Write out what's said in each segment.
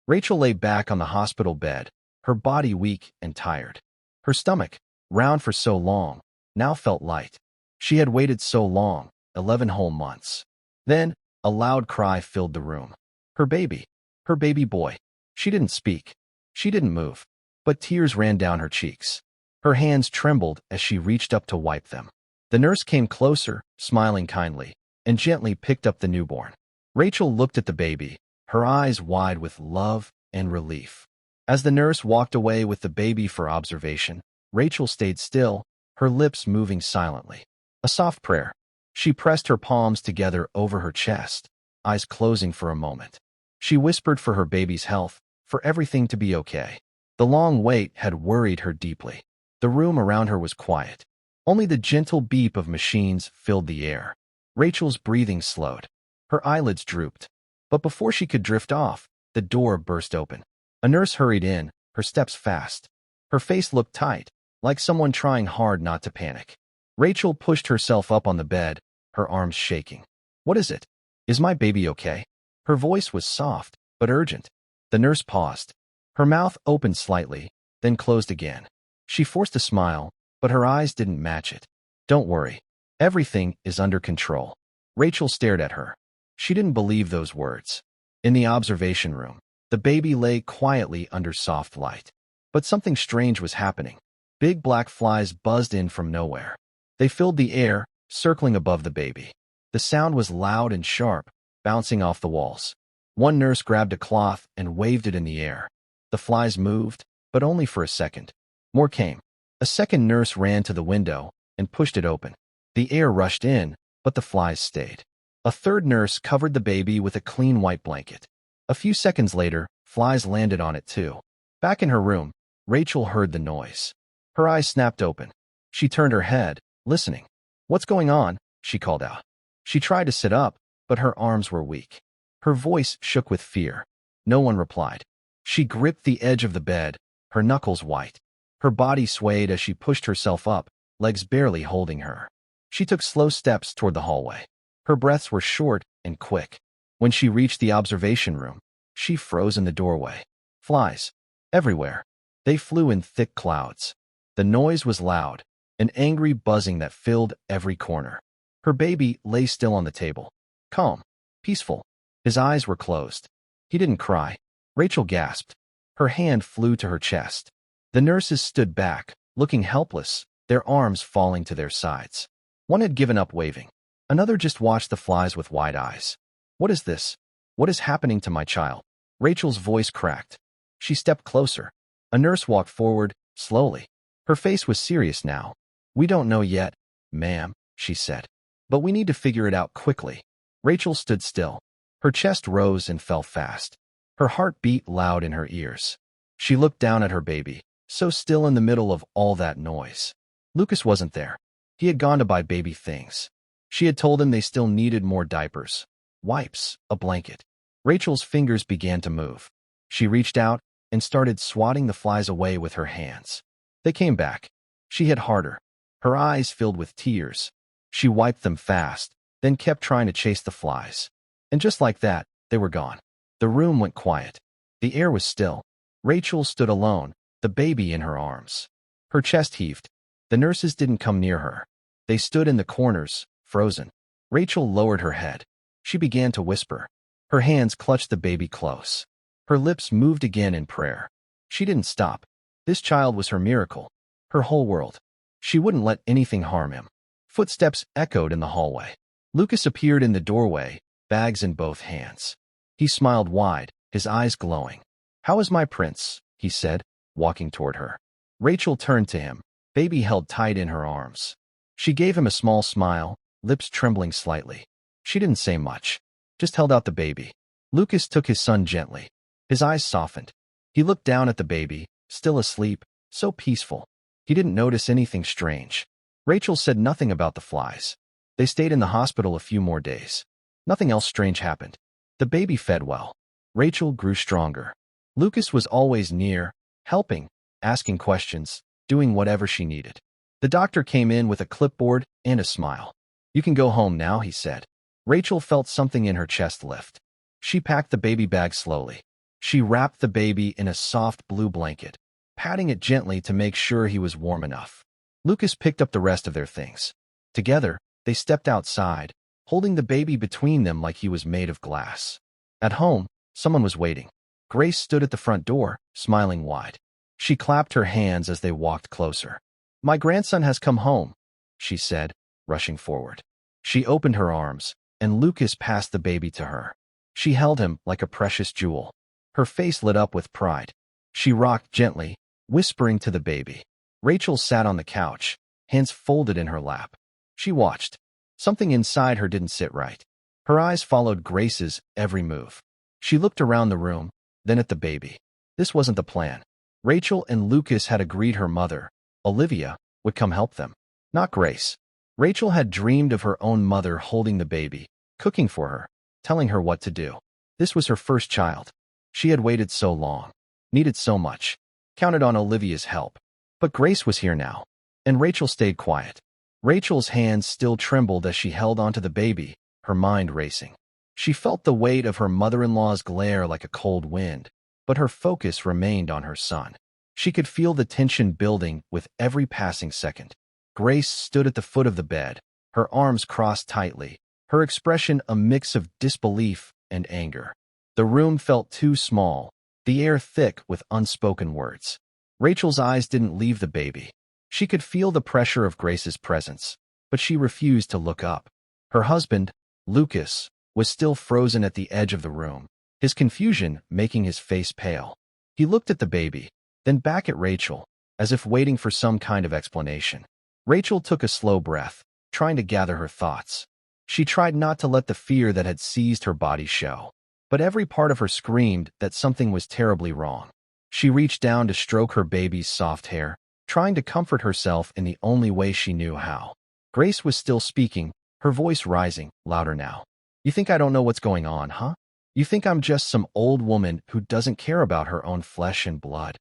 Rachel lay back on the hospital bed, her body weak and tired. Her stomach, round for so long, now felt light. She had waited so long, 11 whole months. Then, a loud cry filled the room. Her baby boy. She didn't speak. She didn't move. But tears ran down her cheeks. Her hands trembled as she reached up to wipe them. The nurse came closer, smiling kindly, and gently picked up the newborn. Rachel looked at the baby, her eyes wide with love and relief. As the nurse walked away with the baby for observation, Rachel stayed still, her lips moving silently. A soft prayer. She pressed her palms together over her chest, eyes closing for a moment. She whispered for her baby's health, for everything to be okay. The long wait had worried her deeply. The room around her was quiet. Only the gentle beep of machines filled the air. Rachel's breathing slowed. Her eyelids drooped. But before she could drift off, the door burst open. A nurse hurried in, her steps fast. Her face looked tight, like someone trying hard not to panic. Rachel pushed herself up on the bed, her arms shaking. "What is it? Is my baby okay?" Her voice was soft, but urgent. The nurse paused. Her mouth opened slightly, then closed again. She forced a smile, but her eyes didn't match it. "Don't worry. Everything is under control." Rachel stared at her. She didn't believe those words. In the observation room, the baby lay quietly under soft light. But something strange was happening. Big black flies buzzed in from nowhere. They filled the air, circling above the baby. The sound was loud and sharp, bouncing off the walls. One nurse grabbed a cloth and waved it in the air. The flies moved, but only for a second. More came. A second nurse ran to the window and pushed it open. The air rushed in, but the flies stayed. A third nurse covered the baby with a clean white blanket. A few seconds later, flies landed on it too. Back in her room, Rachel heard the noise. Her eyes snapped open. She turned her head, listening. "What's going on?" she called out. She tried to sit up, but her arms were weak. Her voice shook with fear. No one replied. She gripped the edge of the bed, her knuckles white. Her body swayed as she pushed herself up, legs barely holding her. She took slow steps toward the hallway. Her breaths were short and quick. When she reached the observation room, she froze in the doorway. Flies. Everywhere. They flew in thick clouds. The noise was loud, an angry buzzing that filled every corner. Her baby lay still on the table. Calm. Peaceful. His eyes were closed. He didn't cry. Rachel gasped. Her hand flew to her chest. The nurses stood back, looking helpless, their arms falling to their sides. One had given up waving. Another just watched the flies with wide eyes. "What is this? What is happening to my child?" Rachel's voice cracked. She stepped closer. A nurse walked forward, slowly. Her face was serious now. "We don't know yet, ma'am," she said. "But we need to figure it out quickly." Rachel stood still. Her chest rose and fell fast. Her heart beat loud in her ears. She looked down at her baby, so still in the middle of all that noise. Lucas wasn't there. He had gone to buy baby things. She had told him they still needed more diapers, wipes, a blanket. Rachel's fingers began to move. She reached out and started swatting the flies away with her hands. They came back. She hit harder. Her eyes filled with tears. She wiped them fast, then kept trying to chase the flies. And just like that, they were gone. The room went quiet. The air was still. Rachel stood alone, the baby in her arms. Her chest heaved. The nurses didn't come near her. They stood in the corners, frozen. Rachel lowered her head. She began to whisper. Her hands clutched the baby close. Her lips moved again in prayer. She didn't stop. This child was her miracle, her whole world. She wouldn't let anything harm him. Footsteps echoed in the hallway. Lucas appeared in the doorway, bags in both hands. He smiled wide, his eyes glowing. "How is my prince?" he said, walking toward her. Rachel turned to him, baby held tight in her arms. She gave him a small smile, lips trembling slightly. She didn't say much, just held out the baby. Lucas took his son gently. His eyes softened. He looked down at the baby, still asleep, so peaceful. He didn't notice anything strange. Rachel said nothing about the flies. They stayed in the hospital a few more days. Nothing else strange happened. The baby fed well. Rachel grew stronger. Lucas was always near, helping, asking questions, doing whatever she needed. The doctor came in with a clipboard and a smile. "You can go home now," he said. Rachel felt something in her chest lift. She packed the baby bag slowly. She wrapped the baby in a soft blue blanket, patting it gently to make sure he was warm enough. Lucas picked up the rest of their things. Together, they stepped outside, holding the baby between them like he was made of glass. At home, someone was waiting. Grace stood at the front door, smiling wide. She clapped her hands as they walked closer. "My grandson has come home," she said, rushing forward. She opened her arms, and Lucas passed the baby to her. She held him like a precious jewel. Her face lit up with pride. She rocked gently, whispering to the baby. Rachel sat on the couch, hands folded in her lap. She watched. Something inside her didn't sit right. Her eyes followed Grace's every move. She looked around the room, then at the baby. This wasn't the plan. Rachel and Lucas had agreed her mother, Olivia, would come help them, not Grace. Rachel had dreamed of her own mother holding the baby, cooking for her, telling her what to do. This was her first child. She had waited so long, needed so much, counted on Olivia's help. But Grace was here now, and Rachel stayed quiet. Rachel's hands still trembled as she held onto the baby, her mind racing. She felt the weight of her mother-in-law's glare like a cold wind, but her focus remained on her son. She could feel the tension building with every passing second. Grace stood at the foot of the bed, her arms crossed tightly, her expression a mix of disbelief and anger. The room felt too small, the air thick with unspoken words. Rachel's eyes didn't leave the baby. She could feel the pressure of Grace's presence, but she refused to look up. Her husband, Lucas, was still frozen at the edge of the room, his confusion making his face pale. He looked at the baby, then back at Rachel, as if waiting for some kind of explanation. Rachel took a slow breath, trying to gather her thoughts. She tried not to let the fear that had seized her body show, but every part of her screamed that something was terribly wrong. She reached down to stroke her baby's soft hair, trying to comfort herself in the only way she knew how. Grace was still speaking, her voice rising, louder now. "You think I don't know what's going on, huh? You think I'm just some old woman who doesn't care about her own flesh and blood?"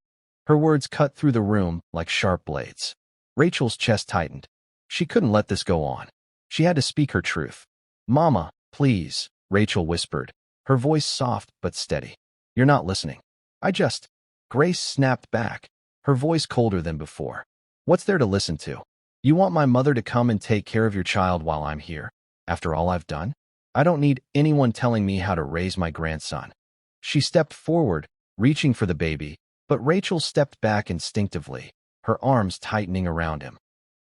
Her words cut through the room like sharp blades. Rachel's chest tightened. She couldn't let this go on. She had to speak her truth. "Mama, please," Rachel whispered, her voice soft but steady. "You're not listening. Grace snapped back, her voice colder than before. "What's there to listen to? You want my mother to come and take care of your child while I'm here, after all I've done? I don't need anyone telling me how to raise my grandson." She stepped forward, reaching for the baby, but Rachel stepped back instinctively, her arms tightening around him.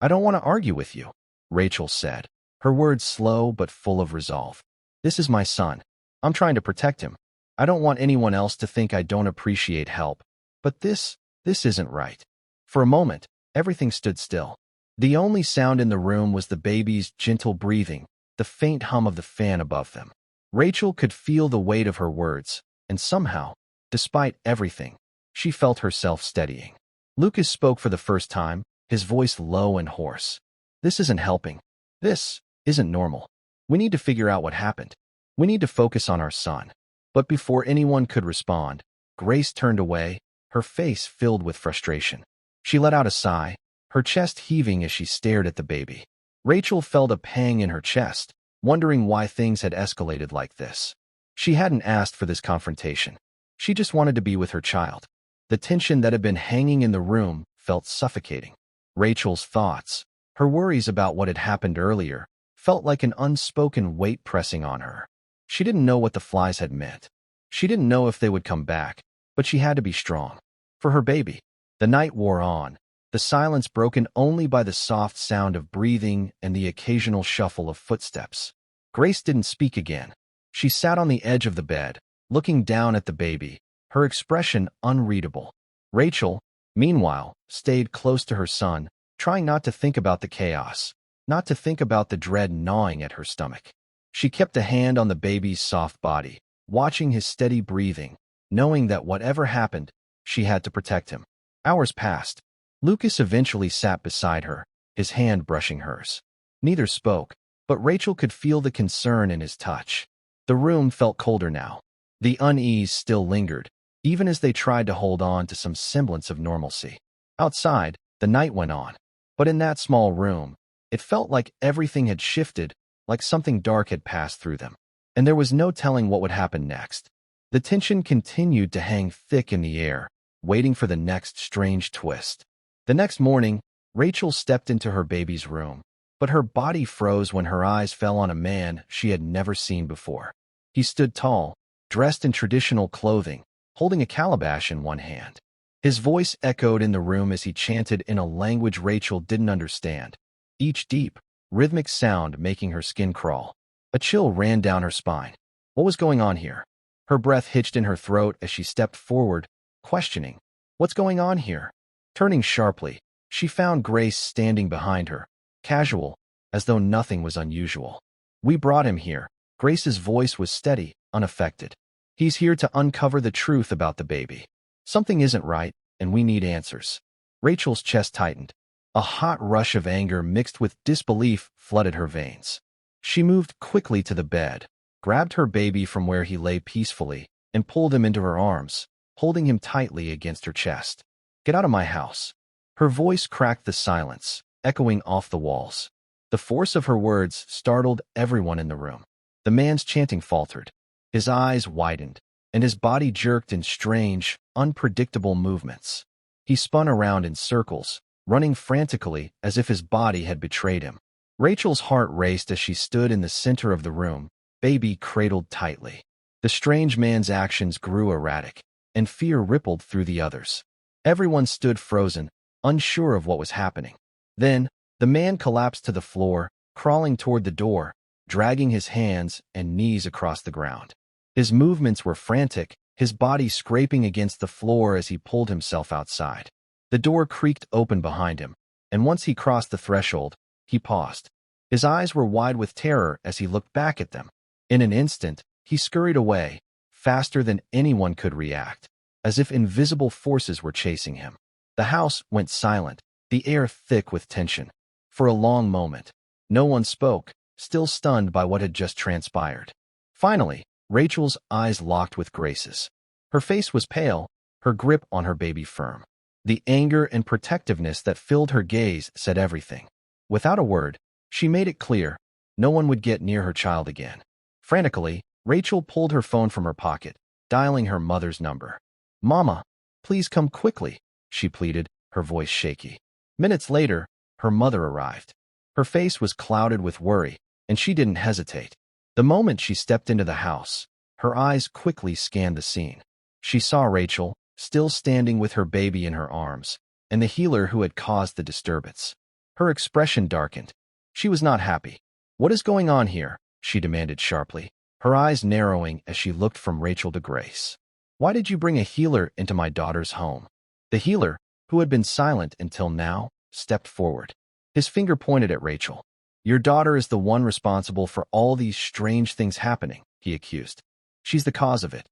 "I don't want to argue with you," Rachel said, her words slow but full of resolve. "This is my son. I'm trying to protect him. I don't want anyone else to think I don't appreciate help. But this isn't right." For a moment, everything stood still. The only sound in the room was the baby's gentle breathing, the faint hum of the fan above them. Rachel could feel the weight of her words, and somehow, despite everything, she felt herself steadying. Lucas spoke for the first time, his voice low and hoarse. "This isn't helping. This isn't normal. We need to figure out what happened. We need to focus on our son." But before anyone could respond, Grace turned away, her face filled with frustration. She let out a sigh, her chest heaving as she stared at the baby. Rachel felt a pang in her chest, wondering why things had escalated like this. She hadn't asked for this confrontation. She just wanted to be with her child. The tension that had been hanging in the room felt suffocating. Rachel's thoughts, her worries about what had happened earlier, felt like an unspoken weight pressing on her. She didn't know what the flies had meant. She didn't know if they would come back, but she had to be strong. For her baby. The night wore on, the silence broken only by the soft sound of breathing and the occasional shuffle of footsteps. Grace didn't speak again. She sat on the edge of the bed, looking down at the baby, her expression unreadable. Rachel, meanwhile, stayed close to her son, trying not to think about the chaos, not to think about the dread gnawing at her stomach. She kept a hand on the baby's soft body, watching his steady breathing, knowing that whatever happened, she had to protect him. Hours passed. Lucas eventually sat beside her, his hand brushing hers. Neither spoke, but Rachel could feel the concern in his touch. The room felt colder now. The unease still lingered, even as they tried to hold on to some semblance of normalcy. Outside, the night went on. But in that small room, it felt like everything had shifted, like something dark had passed through them. And there was no telling what would happen next. The tension continued to hang thick in the air, waiting for the next strange twist. The next morning, Rachel stepped into her baby's room, but her body froze when her eyes fell on a man she had never seen before. He stood tall, dressed in traditional clothing, holding a calabash in one hand. His voice echoed in the room as he chanted in a language Rachel didn't understand, each deep, rhythmic sound making her skin crawl. A chill ran down her spine. What was going on here? Her breath hitched in her throat as she stepped forward, questioning, "What's going on here?" Turning sharply, she found Grace standing behind her, casual, as though nothing was unusual. "We brought him here." Grace's voice was steady, unaffected. "He's here to uncover the truth about the baby. Something isn't right, and we need answers." Rachel's chest tightened. A hot rush of anger mixed with disbelief flooded her veins. She moved quickly to the bed, grabbed her baby from where he lay peacefully, and pulled him into her arms, holding him tightly against her chest. "Get out of my house." Her voice cracked the silence, echoing off the walls. The force of her words startled everyone in the room. The man's chanting faltered. His eyes widened, and his body jerked in strange, unpredictable movements. He spun around in circles, running frantically as if his body had betrayed him. Rachel's heart raced as she stood in the center of the room, baby cradled tightly. The strange man's actions grew erratic, and fear rippled through the others. Everyone stood frozen, unsure of what was happening. Then, the man collapsed to the floor, crawling toward the door, dragging his hands and knees across the ground. His movements were frantic, his body scraping against the floor as he pulled himself outside. The door creaked open behind him, and once he crossed the threshold, he paused. His eyes were wide with terror as he looked back at them. In an instant, he scurried away, faster than anyone could react, as if invisible forces were chasing him. The house went silent, the air thick with tension. For a long moment, no one spoke, still stunned by what had just transpired. Finally, Rachel's eyes locked with Grace's. Her face was pale, her grip on her baby firm. The anger and protectiveness that filled her gaze said everything. Without a word, she made it clear, no one would get near her child again. Frantically, Rachel pulled her phone from her pocket, dialing her mother's number. "Mama, please come quickly," she pleaded, her voice shaky. Minutes later, her mother arrived. Her face was clouded with worry, and she didn't hesitate. The moment she stepped into the house, her eyes quickly scanned the scene. She saw Rachel, still standing with her baby in her arms, and the healer who had caused the disturbance. Her expression darkened. She was not happy. "What is going on here?" she demanded sharply, her eyes narrowing as she looked from Rachel to Grace. "Why did you bring a healer into my daughter's home?" The healer, who had been silent until now, stepped forward. His finger pointed at Rachel. "Your daughter is the one responsible for all these strange things happening," he accused. "She's the cause of it."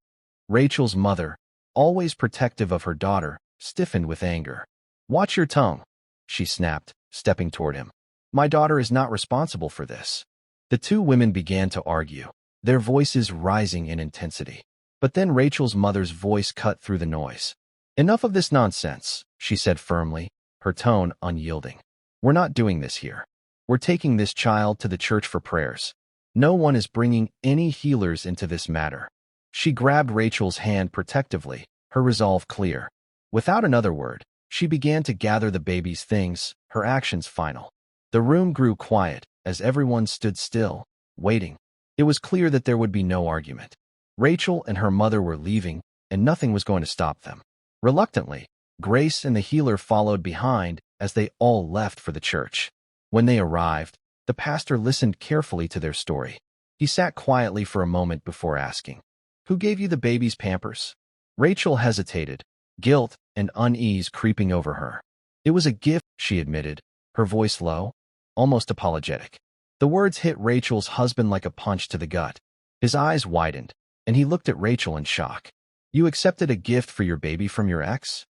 Rachel's mother, always protective of her daughter, stiffened with anger. "Watch your tongue," she snapped, stepping toward him. "My daughter is not responsible for this." The two women began to argue, their voices rising in intensity. But then Rachel's mother's voice cut through the noise. "Enough of this nonsense," she said firmly, her tone unyielding. "We're not doing this here. We're taking this child to the church for prayers. No one is bringing any healers into this matter." She grabbed Rachel's hand protectively, her resolve clear. Without another word, she began to gather the baby's things, her actions final. The room grew quiet as everyone stood still, waiting. It was clear that there would be no argument. Rachel and her mother were leaving, and nothing was going to stop them. Reluctantly, Grace and the healer followed behind as they all left for the church. When they arrived, the pastor listened carefully to their story. He sat quietly for a moment before asking, "Who gave you the baby's pampers?" Rachel hesitated, guilt and unease creeping over her. "It was a gift," she admitted, her voice low, almost apologetic. The words hit Rachel's husband like a punch to the gut. His eyes widened, and he looked at Rachel in shock. "You accepted a gift for your baby from your ex?"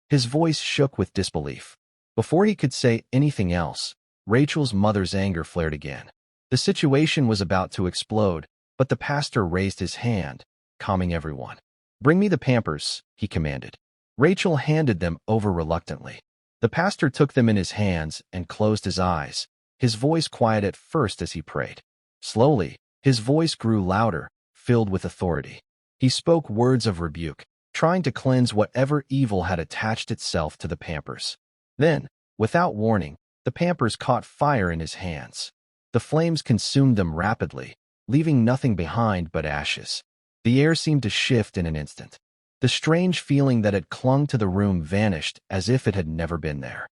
His voice shook with disbelief. Before he could say anything else, Rachel's mother's anger flared again. The situation was about to explode, but the pastor raised his hand, calming everyone. "Bring me the pampers," he commanded. Rachel handed them over reluctantly. The pastor took them in his hands and closed his eyes, his voice quiet at first as he prayed. Slowly, his voice grew louder, filled with authority. He spoke words of rebuke, trying to cleanse whatever evil had attached itself to the Pampers. Then, without warning, the Pampers caught fire in his hands. The flames consumed them rapidly, leaving nothing behind but ashes. The air seemed to shift in an instant. The strange feeling that had clung to the room vanished as if it had never been there.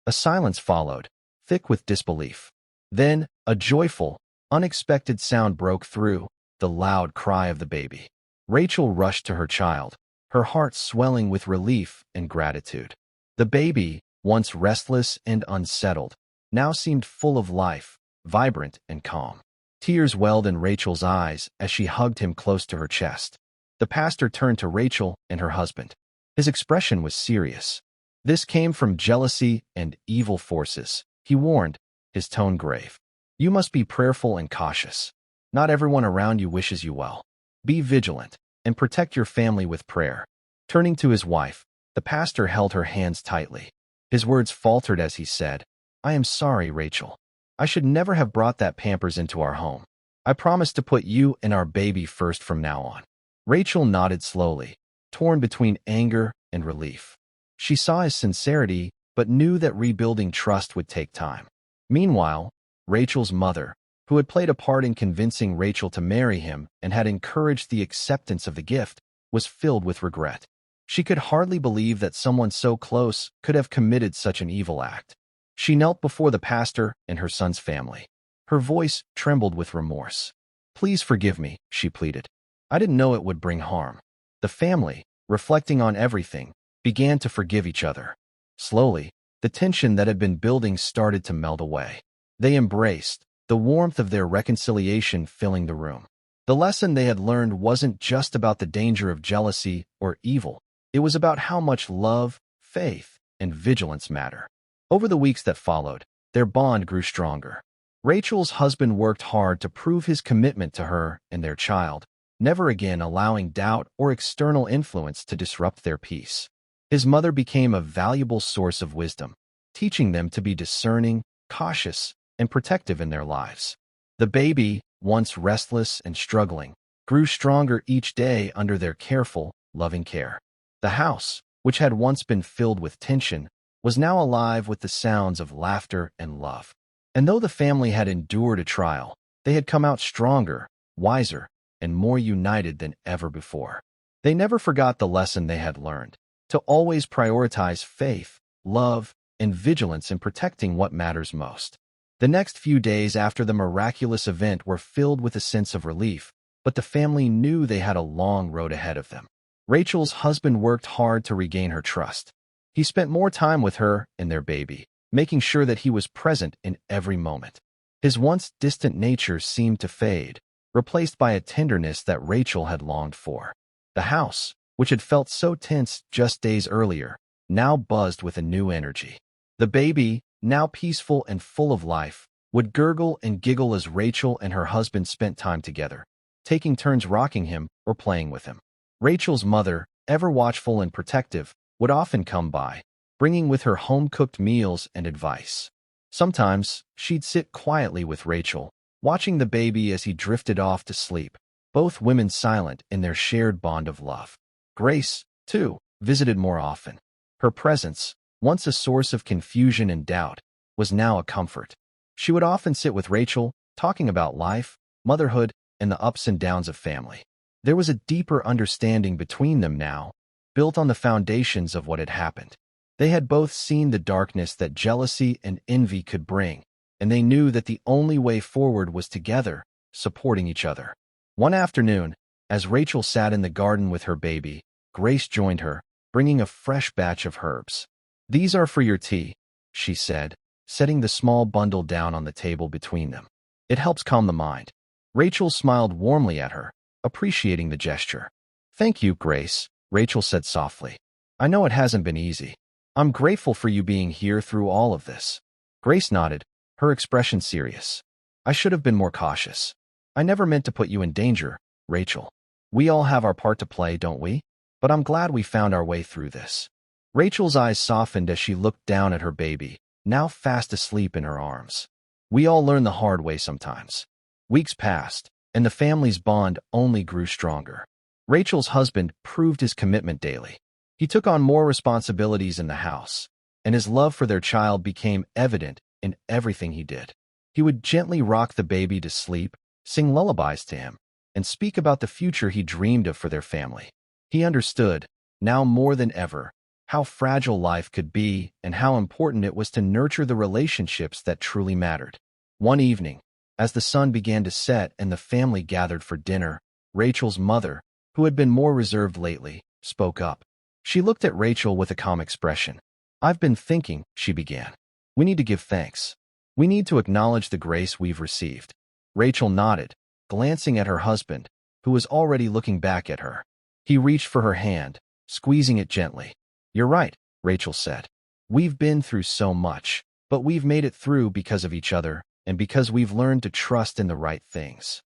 A silence followed, thick with disbelief. Then, a joyful, unexpected sound broke through, the loud cry of the baby. Rachel rushed to her child, her heart swelling with relief and gratitude. The baby, once restless and unsettled, now seemed full of life, vibrant and calm. Tears welled in Rachel's eyes as she hugged him close to her chest. The pastor turned to Rachel and her husband. His expression was serious. This came from jealousy and evil forces, he warned, his tone grave. You must be prayerful and cautious. Not everyone around you wishes you well. Be vigilant and protect your family with prayer. Turning to his wife, the pastor held her hands tightly. His words faltered as he said, I am sorry, Rachel. I should never have brought that Pampers into our home. I promise to put you and our baby first from now on. Rachel nodded slowly, torn between anger and relief. She saw his sincerity, but knew that rebuilding trust would take time. Meanwhile, Rachel's mother, who had played a part in convincing Rachel to marry him and had encouraged the acceptance of the gift, was filled with regret. She could hardly believe that someone so close could have committed such an evil act. She knelt before the pastor and her son's family. Her voice trembled with remorse. Please forgive me, she pleaded. I didn't know it would bring harm. The family, reflecting on everything, began to forgive each other. Slowly, the tension that had been building started to melt away. They embraced, the warmth of their reconciliation filling the room. The lesson they had learned wasn't just about the danger of jealousy or evil. It was about how much love, faith, and vigilance matter. Over the weeks that followed, their bond grew stronger. Rachel's husband worked hard to prove his commitment to her and their child, never again allowing doubt or external influence to disrupt their peace. His mother became a valuable source of wisdom, teaching them to be discerning, cautious, and protective in their lives. The baby, once restless and struggling, grew stronger each day under their careful, loving care. The house, which had once been filled with tension, was now alive with the sounds of laughter and love. And though the family had endured a trial, they had come out stronger, wiser, and more united than ever before. They never forgot the lesson they had learned, to always prioritize faith, love, and vigilance in protecting what matters most. The next few days after the miraculous event were filled with a sense of relief, but the family knew they had a long road ahead of them. Rachel's husband worked hard to regain her trust. He spent more time with her and their baby, making sure that he was present in every moment. His once distant nature seemed to fade, replaced by a tenderness that Rachel had longed for. The house, which had felt so tense just days earlier, now buzzed with a new energy. The baby, now peaceful and full of life, would gurgle and giggle as Rachel and her husband spent time together, taking turns rocking him or playing with him. Rachel's mother, ever watchful and protective, would often come by, bringing with her home-cooked meals and advice. Sometimes, she'd sit quietly with Rachel, watching the baby as he drifted off to sleep, both women silent in their shared bond of love. Grace, too, visited more often. Her presence, once a source of confusion and doubt, was now a comfort. She would often sit with Rachel, talking about life, motherhood, and the ups and downs of family. There was a deeper understanding between them now, built on the foundations of what had happened. They had both seen the darkness that jealousy and envy could bring, and they knew that the only way forward was together, supporting each other. One afternoon, as Rachel sat in the garden with her baby, Grace joined her, bringing a fresh batch of herbs. These are for your tea, she said, setting the small bundle down on the table between them. It helps calm the mind. Rachel smiled warmly at her, appreciating the gesture. Thank you, Grace, Rachel said softly. I know it hasn't been easy. I'm grateful for you being here through all of this. Grace nodded, her expression serious. I should have been more cautious. I never meant to put you in danger, Rachel. We all have our part to play, don't we? But I'm glad we found our way through this. Rachel's eyes softened as she looked down at her baby, now fast asleep in her arms. We all learn the hard way sometimes. Weeks passed, and the family's bond only grew stronger. Rachel's husband proved his commitment daily. He took on more responsibilities in the house, and his love for their child became evident in everything he did. He would gently rock the baby to sleep, sing lullabies to him, and speak about the future he dreamed of for their family. He understood, now more than ever, how fragile life could be and how important it was to nurture the relationships that truly mattered. One evening, as the sun began to set and the family gathered for dinner, Rachel's mother, who had been more reserved lately, spoke up. She looked at Rachel with a calm expression. "I've been thinking," she began. "We need to give thanks. We need to acknowledge the grace we've received." Rachel nodded, glancing at her husband, who was already looking back at her. He reached for her hand, squeezing it gently. "You're right," Rachel said. "We've been through so much, but we've made it through because of each other and because we've learned to trust in the right things."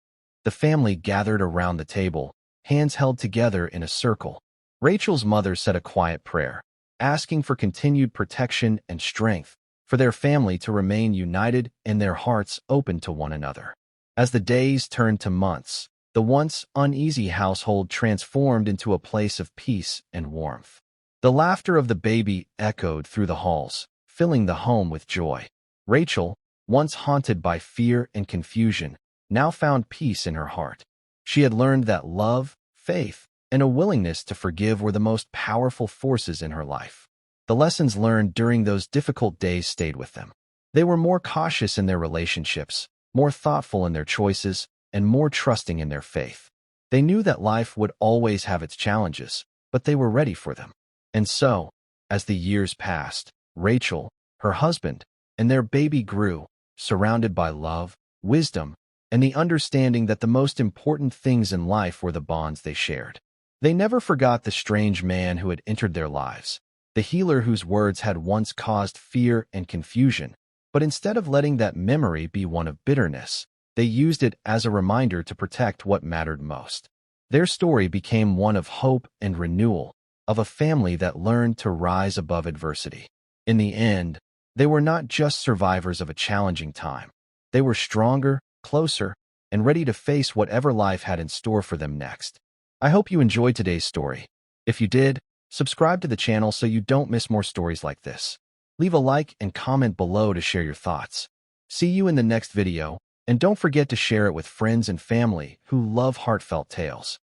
The family gathered around the table, hands held together in a circle. Rachel's mother said a quiet prayer, asking for continued protection and strength, for their family to remain united and their hearts open to one another. As the days turned to months, the once uneasy household transformed into a place of peace and warmth. The laughter of the baby echoed through the halls, filling the home with joy. Rachel, once haunted by fear and confusion, now found peace in her heart. She had learned that love, faith, and a willingness to forgive were the most powerful forces in her life. The lessons learned during those difficult days stayed with them. They were more cautious in their relationships, more thoughtful in their choices, and more trusting in their faith. They knew that life would always have its challenges, but they were ready for them. And so, as the years passed, Rachel, her husband, and their baby grew, surrounded by love, wisdom, and the understanding that the most important things in life were the bonds they shared. They never forgot the strange man who had entered their lives, the healer whose words had once caused fear and confusion, but instead of letting that memory be one of bitterness, they used it as a reminder to protect what mattered most. Their story became one of hope and renewal, of a family that learned to rise above adversity. In the end, they were not just survivors of a challenging time. They were stronger, closer, and ready to face whatever life had in store for them next. I hope you enjoyed today's story. If you did, subscribe to the channel so you don't miss more stories like this. Leave a like and comment below to share your thoughts. See you in the next video, and don't forget to share it with friends and family who love heartfelt tales.